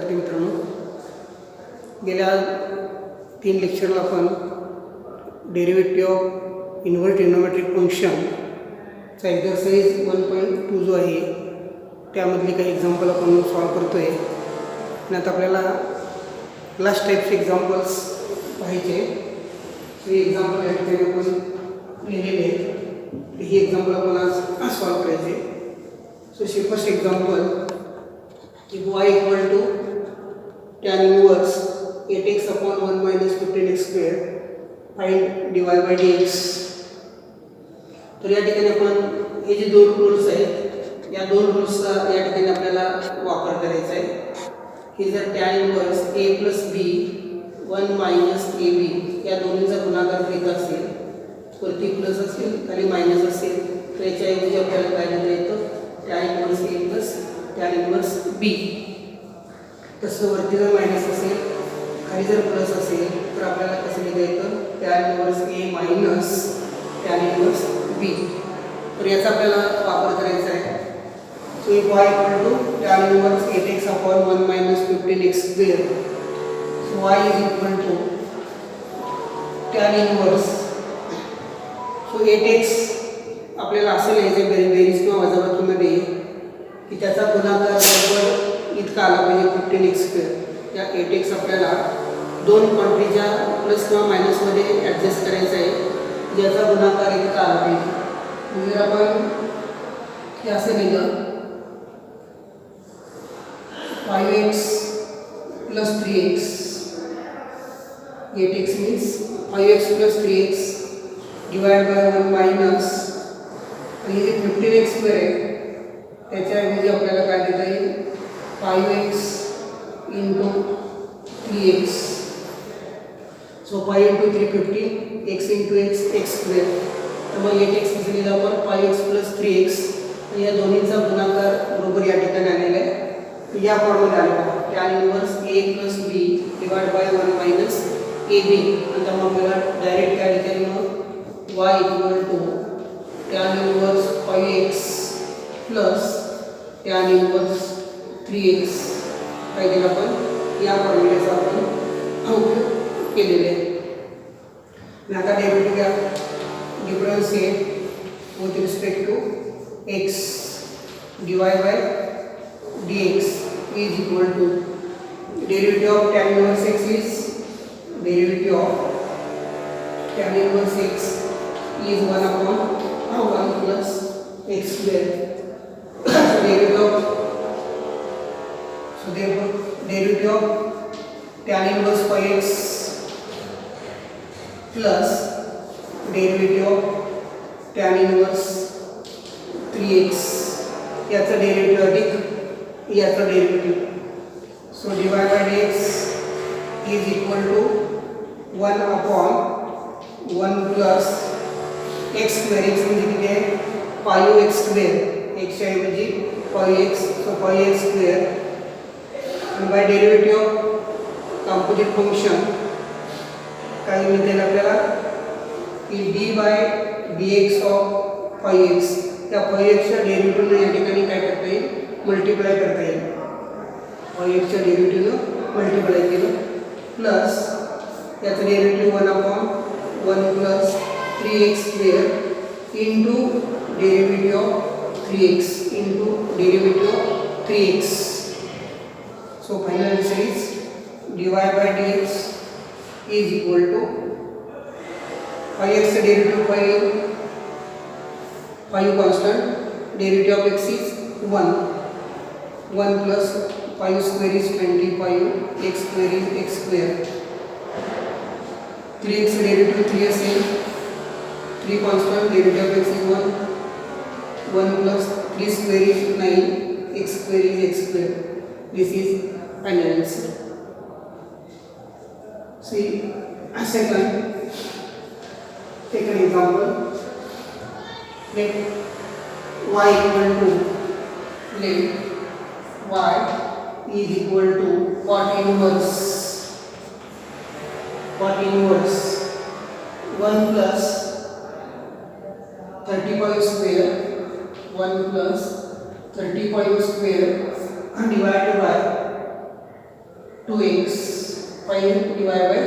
विद्यार्थी मित्रांनो, गेल्या 3 लेक्चरला आपण डेरिव्हेटिव्ह ऑफ इन्व्हर्स ट्रिग्नोमेट्रिक फंक्शनचा एक्झरसाइज 1.2 जो आहे त्यामधली काही एक्झाम्पल आपण सॉल्व करतो आहे. आणि आता आपल्याला लास्ट टाईपचे एक्झाम्पल्स पाहिजे. हे एक्झाम्पल या ठिकाणी आपण लिहिलेले आहेत. ही एक्झाम्पल आपण आज सॉल्व करायचे. So first example, if y equal to tan inverse 8x upon 1 minus 15x square, find dy by dx. तर या ठिकाणी आपण हे जे दोन रूल्स आहेत या दोन रूल्सचा या ठिकाणी आपल्याला वापर करायचा आहे. हे जर tan inverse a plus b 1 minus ab या दोन्हीचा गुणाकार घेत असेल, वरती प्लस असेल खाली मायनस असेल, तर याच्याऐवजी आपल्याला काय लिहिता येतं, tan inverse a plus tan inverse b. तसं वरती जर मायनस असेल खाली जर प्लस असेल तर आपल्याला कसं लिहिता येतं, tan inverse a minus tan inverse b. तर याचा आपल्याला वापर करायचा आहे. So if y equal to tan inverse 8x upon 1 minus 15x square, so y is equal to tan inverse, so 8x आपल्याला असं लिहायचं आहे बेरीज किंवा वजाबाकीमध्ये की त्याचा गुणाकार बरोबर इतका आला पाहिजे 15x स्क्वेअर. या 8x आपल्याला दोन क्वांटिटीच्या प्लस किंवा मायनसमध्ये ॲडजस्ट करायचा आहे, ज्याचा गुणाकार इतका आला पाहिजे. जर आपण हे असं लिहिलं 5x plus 3x, 8x means 5x plus 3x divided by 1 minus, आणि हे 15x स्क्वेअर आहे त्याच्याऐवजी आपल्याला काय देता येईल, 5x into 3x. So 5 into 3 15, x into x x square. तर मग 8x कसं लिहिलं आपण, 5x plus 3x, आणि या दोन्हीचा गुणाकार बरोबर या ठिकाणी आलेला आहे. या फॉर्ममध्ये आलेला आहे tan inverse a plus b divide by 1 minus ab. नंतर मग आपल्याला डायरेक्ट काय लिहिता येईल, मग y equal to tan inverse 5x plus tan inverse 3x. काय केलं आपण, या फॉर्म्युलेचा आपण उपयोग केलेले आहे. आणि आता डेरिव्हेटिव्ह घ्या, differentiate with respect to x, dy by dx is equal to derivative of tan inverse x is derivative of tan inverse x is 1 upon 1 plus x square. So derivative of, so therefore derivative of tan inverse 5x plus derivative of tan inverse 3x, याचा derivative अधिक याचा derivative. So dy by dx is equal to 1 upon 1 plus x square. x म्हणजे किती आहे, 5x square, x च्या ऐवजी 5x, so 5x square. आणि by derivative of composite function काय मिळेल आपल्याला, की d bye dx of 5x, त्या 5x च्या डेरिव्हेटिव्हने या ठिकाणी काय करता येईल, मल्टिप्लाय करता येईल. 5x च्या डेरिव्हेटिव्हनं मल्टिप्लाय केलं प्लस याचं derivative 1 upon 1 plus 3x square into derivative of 3x into derivative of 3x. So final answer is dy by dx is equal to 5x चं derivative 5 constant, derivative of x is 1 plus 5 square is 25, x square is x square. 3x derivative 3 असेल, 3 constant, derivative of x is 1 plus 3 square is 9, x square is x square. This is final answer. See, second, take an example. Let y equal to, let y is equal to cot inverse 1 plus 35 square, 1 plus 35 square divided by 2x find divide by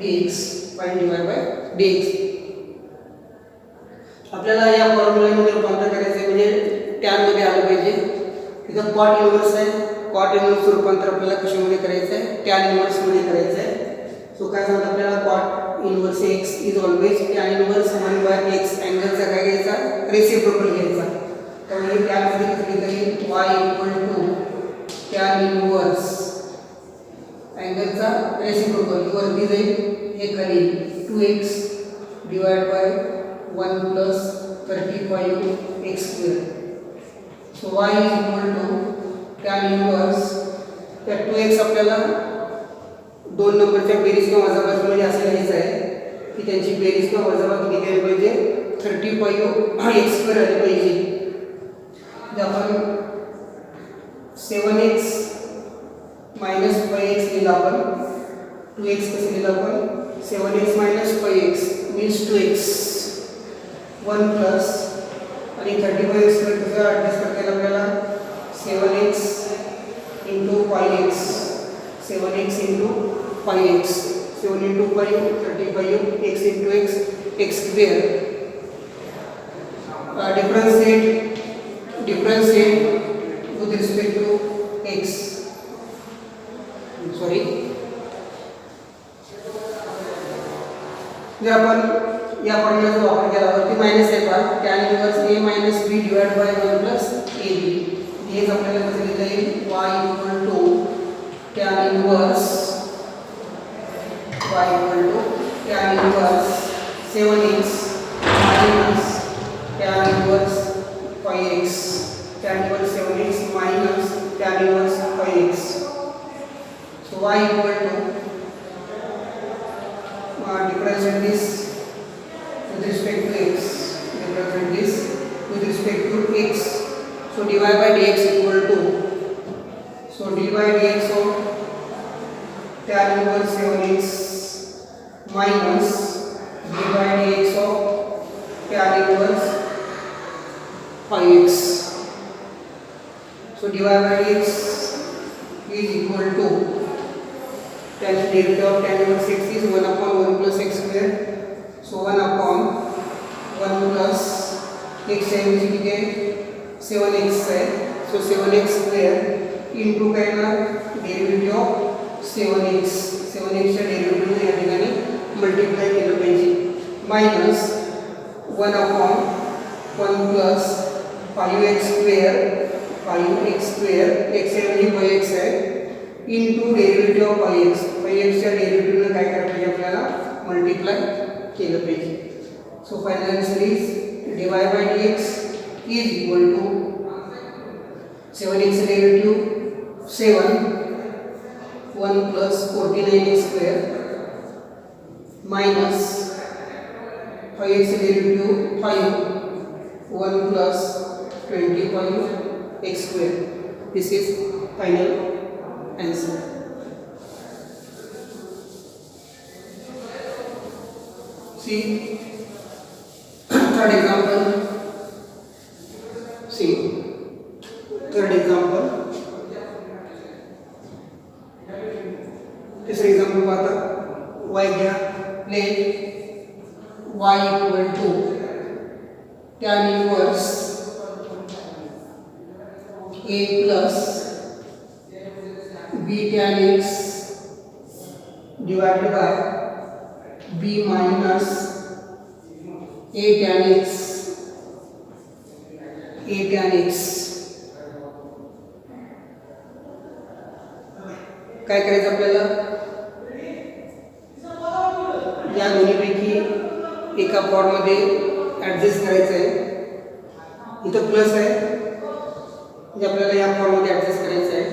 dx, find divide by dx. आपल्याला या फॉर्म्युलामध्ये रूपांतर करायचं आहे, म्हणजे tan मध्ये आलं पाहिजे. इथं कॉट इनव्हर्स आहे, कॉट इनव्हर्स रूपांतर आपल्याला कशामध्ये करायचं आहे, टॅन इनव्हर्स मध्ये करायचं आहे. सो काय सांगतात आपल्याला, cot inverse x is always tan inverse 1/x. अँगलचा काय घ्यायचा, रेसिप्रोकल घ्यायचा. त्यामुळे टॅन मध्ये कसं लिहिता y टॅन इनव्हर्स अँगलचा रेसिप्रोकल वरती जाईल, हे खाली 2x divide by 1 plus 35x². So y is equal to tan inverse, त्या 2x आपल्याला दोन नंबरच्या बेरीज किंवा वजाबाकीमध्ये असं लिहायचं आहे की त्यांची बेरीज किंवा वजाबाकी किती आली पाहिजे, 35x² आली पाहिजे. म्हणजे आपण 7x minus 5x लिहिलं, आपण 2x कसं लिहिलं आपण, 7x minus 5x means 2x 1 plus आणि 35x² कसं ॲडजस्ट करता येईल आपल्याला, 7x into 5x, 7x into 5x, 7 into 5 35, x into x x². Differentiate with respect to x, sorry, जर आपण या फॉर्म्युलाचा वापर केला वरती मायनस आहे पहा, tan inverse a minus b divide by 1 plus ab. हेच आपल्याला कसं लिहिता येईल, y equal to tan inverse 7x minus tan inverse 5x, tan inverse 7x minus tan inverse 5x. So y equal to differentiate this with respect to x, differentiate this with respect to x. So divide by dx equal to, so dy dx of tan inverse 7x minus dy dx of tan inverse 5x. So divide by dx is equal to tan derivative of tan inverse x is 1 upon 1 plus x². So 1 upon 1 plus x है मुझे कितने 7x है, so 7x² into काय ना derivative of 7x च्या derivative या ठिकाणी multiply केलं पाहिजे, minus 1 upon 1 plus 5x², x ऐवजी 5x है इंटू डेरिव्हेटिव्ह ऑफ 5x च्या डेरिव्हेटिव्हला काय करायला पाहिजे, आपल्याला मल्टिप्लाय केलं पाहिजे. So final answer is divide by dx is equal to 7x derivative 7 1 plus 49x² minus 5x derivative 5 1 plus 25x². This is final answer. See third example. See third example. तीसरे example पाहता y घ्या, let y equal to tan inverse a plus b tan x divided by b minus a tan x, काय करायचं आपल्याला, या दोन्हीपैकी एका पॉडमध्ये adjust करायचं आहे. इथं प्लस आहे म्हणजे आपल्याला या फॉर्ममध्ये ॲडजस्ट करायचं आहे.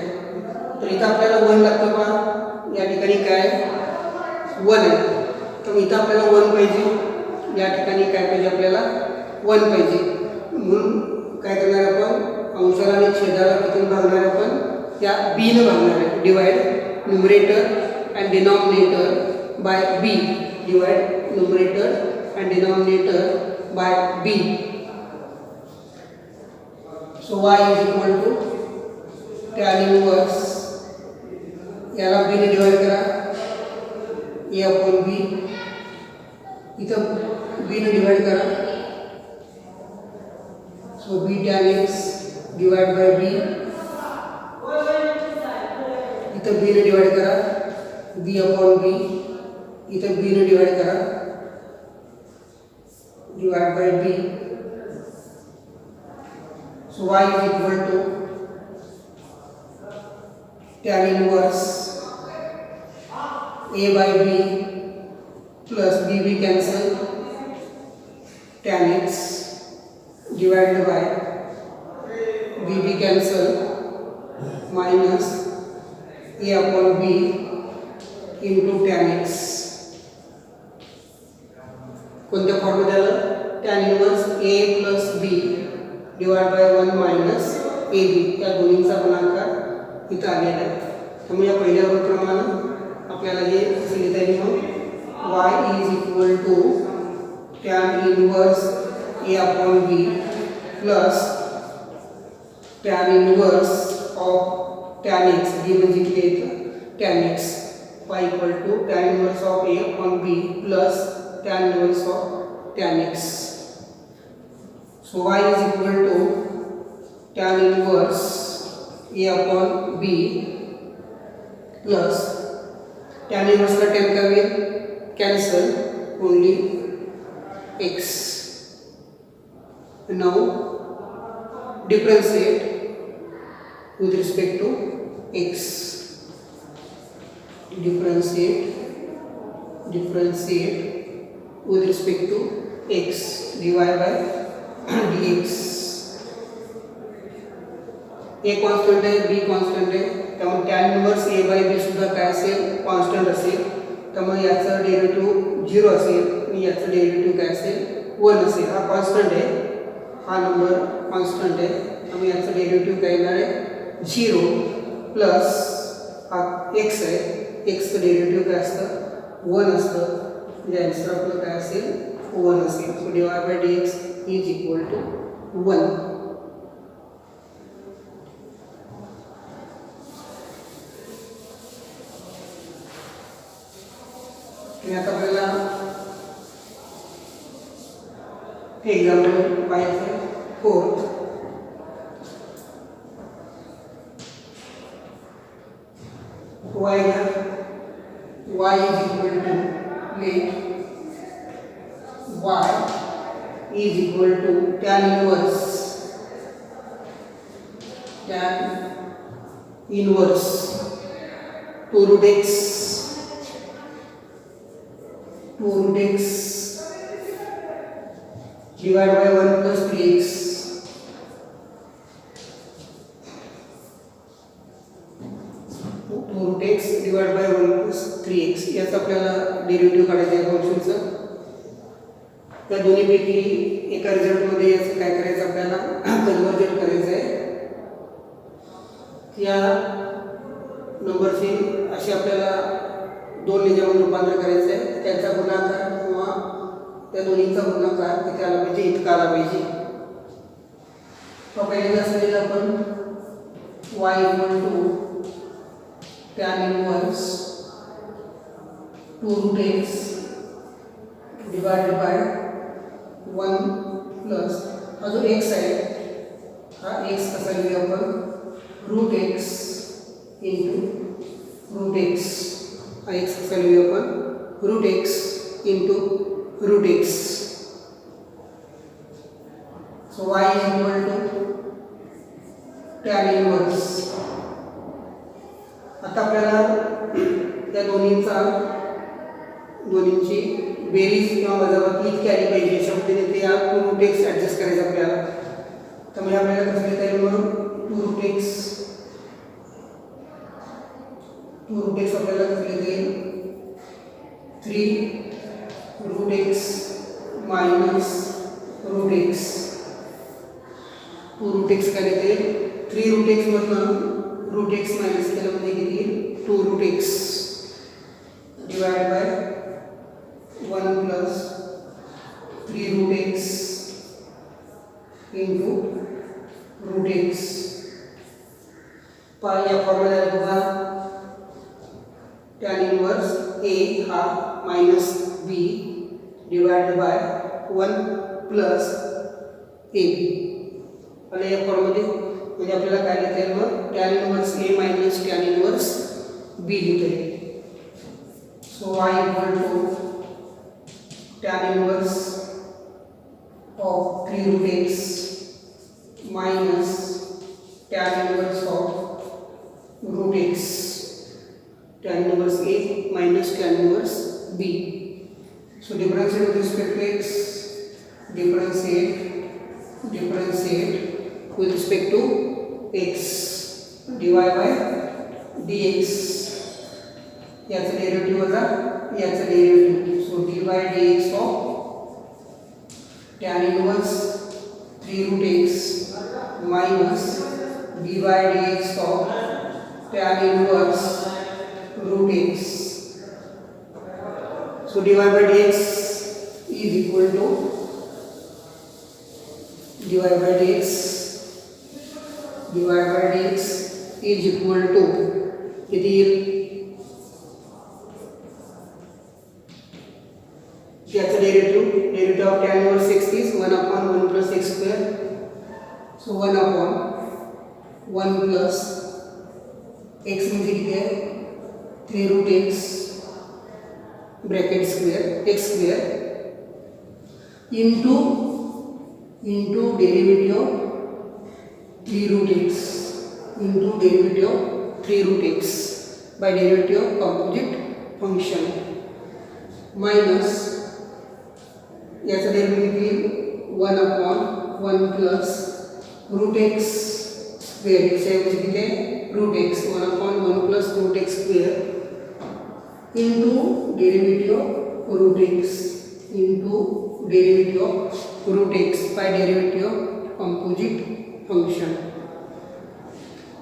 तर इथं आपल्याला 1 लागतं पहा, या ठिकाणी काय 1 आहे, तर इथं आपल्याला 1 पाहिजे, या ठिकाणी काय पाहिजे आपल्याला 1 पाहिजे. म्हणून काय करणार आपण, अंशाला आणि छेदाला किती भागणार आपण, त्या b ने भागणार आहे. Divide numerator and denominator by b, divide numerator and denominator by b. So y is equal to tan inverse याला b ने डिवाइड करा a अपॉन b, इथं b ने डिवाइड करा, so b tan x divide by b, इथं b ने divide करा b upon b, इथं b ने डिवाइड करा divide by b, so y is equal to tan inverse a by b plus b cancel tan x divided by b cancel minus a upon b into tan x. कोणत्या फॉर्ममध्ये आलं? tan inverse a plus b divide by 1 minus ab, या दोन्हींचा गुणाकार इथं आलेला आहे. त्यामुळे या पहिल्या अनुक्रमानं आपल्याला हे असं लिहिता येईल, मग y is equal to tan inverse a upon b plus tan inverse of tan x, b म्हणजे किती येतं tan x, y equal to tan inverse of a upon b plus tan inverse of tan x. So y is equal to tan inverse a upon b plus tan inverse का tan का will cancel only x. Now differentiate with respect to x. Differentiate with respect to x, dy by dx. a constant आहे, b constant आहे, त्यामुळे tan inverse a by b सुद्धा काय असेल? Constant असेल. त्यामुळे याचं डेरिव्हेटिव्ह 0 असेल आणि याचं डेरिव्हेटिव्ह काय असेल? 1 असेल. हा कॉन्स्टंट आहे, हा नंबर कॉन्स्टंट आहे, त्यामुळे याचं डेरिव्हेटिव्ह काय येणार आहे? 0 प्लस हा x आहे, x चं डेरिव्हेटिव्ह काय असतं? 1 असतं. म्हणजे आन्सर आपलं काय असेल? 1 असेल. So dy by dx is equal to 1. आणि आता आपल्याला एक्झाम्पल पाहायचं 4th. y is equal to let y is equal to tan inverse 2 root x divided by 1 plus 3x. root x divided by 1 plus 3x याचा आपल्याला derivative काढायचा आहे फंक्शनचं. त्या दोन्हीपैकी एका रिझल्टमध्ये याचं काय करायचं? आपल्याला कन्वर्जन करायचं आहे. या नंबरची अशी आपल्याला दोन निजामध्ये रूपांतर करायचं आहे. त्याचा गुणाकार किंवा त्या दोन्हीचा गुणाकार किती आला पाहिजे? इतका आला पाहिजे. पहिल्यांदा असलेलं आपण y equal to tan inverse 2 root x divided by 1 plus हा जो x आहे, हा x कसा लिहूया आपण? Root x into root x. हा x कसा लिहूया आपण? Root x into root x. So y is equal to tan inverse. आता आपल्याला त्या दोन्हींची बेरीज किंवा वजाबाकी इतकी आली पाहिजे अशा पद्धतीने ते या 2 रूट एक्स ॲडजस्ट करायचं आपल्याला. त्यामुळे आपल्याला कसं लिहिता येईल? मग 2 रूट एक्स आपल्याला कसं लिहिता येईल? 3 root x minus root x. 2 root x काय लिहिता येईल? 3 रूट एक्स मधनं रूट एक्स मायनस केलं म्हणजे किती येईल? 2 root x divide by 1 plus 3 root x into root x. या फॉर्म्युला बघा, minus B divide by 1 plus A B. आणि या फॉर्ममध्ये म्हणजे आपल्याला काय लिहिता येईल मग tan inverse A minus tan inverse B लिहिता येईल. So I equal to tan inverse of 3 root x minus tan inverse of root x tan inverse A minus tan inverse B. So differentiate with respect to x, differentiate with respect to x, dy by dx. याचा derivative वजा याचा derivative. So dy dx of tan inverse 3 root x minus dy dx of tan inverse root x. So dy by dx is equal to dy by dx is equal to किती येईल याचा derivative of tan inverse x is 1 upon 1 plus x square. So 1 upon 1 plus x म्हणजे किती आहे 3 root x bracket square x square into derivative of 3 root x into derivative of 3 root x by derivative of composite function minus याचा derivative 1 upon 1 plus root x square x ऐवजी किती root x 1 upon 1 plus root x square into derivative of root x into derivative of root x by derivative of composite function.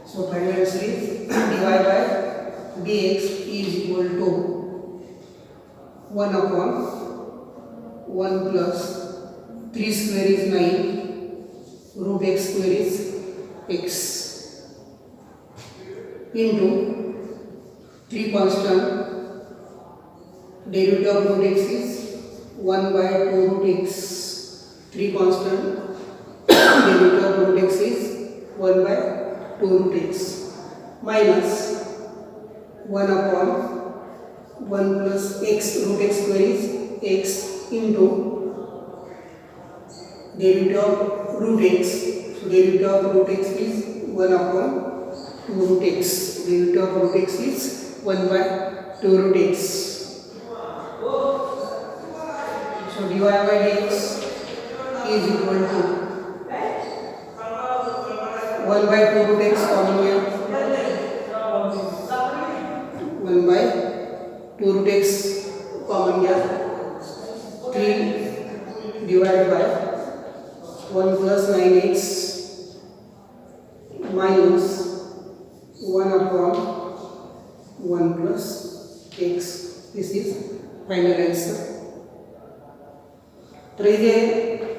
So final answer is dy by dx is equal to 1 upon 1 plus 3 square is 9 root x square is x into 3 constant derivative of root x is 1 by 2 root x. 3 constant derivative of root x is 1 by 2 root x minus 1 upon 1 plus x root x square is x into derivative of root x. So derivative of root x is 1 upon 2 root x. Derivative of root x is 1 by 2 root x. So dy by dx is equal to 1 by 2 root x common here. 1 by 2 root x common here. 3 divided by 1 plus 9x minus 1 upon 1 plus x. This is final answer. तर इथे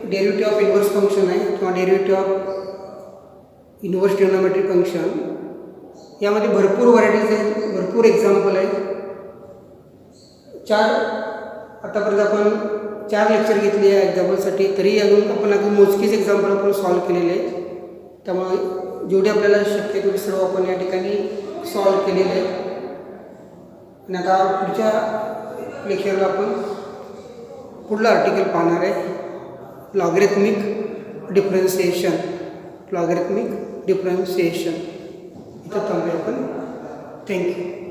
derivative of inverse function आहे किंवा derivative of inverse trigonometric function यामध्ये भरपूर varieties आहेत, भरपूर example आहेत. आतापर्यंत आपण 4 लेक्चर घेतली आहे एक्झाम्पलसाठी, तरी अजून मोजकीच एक्झाम्पल आपण सॉल्व केलेले आहेत. त्यामुळे जेवढे आपल्याला शक्य तेवढे सर्व आपण या ठिकाणी सॉल्व केलेले आहेत. आणि आता पुढच्या लेक्चरला आपण पुढलं आर्टिकल पाहणार आहे लॉगरिथमिक डिफरन्शिएशन. इथं थांबूया आपण. थँक्यू.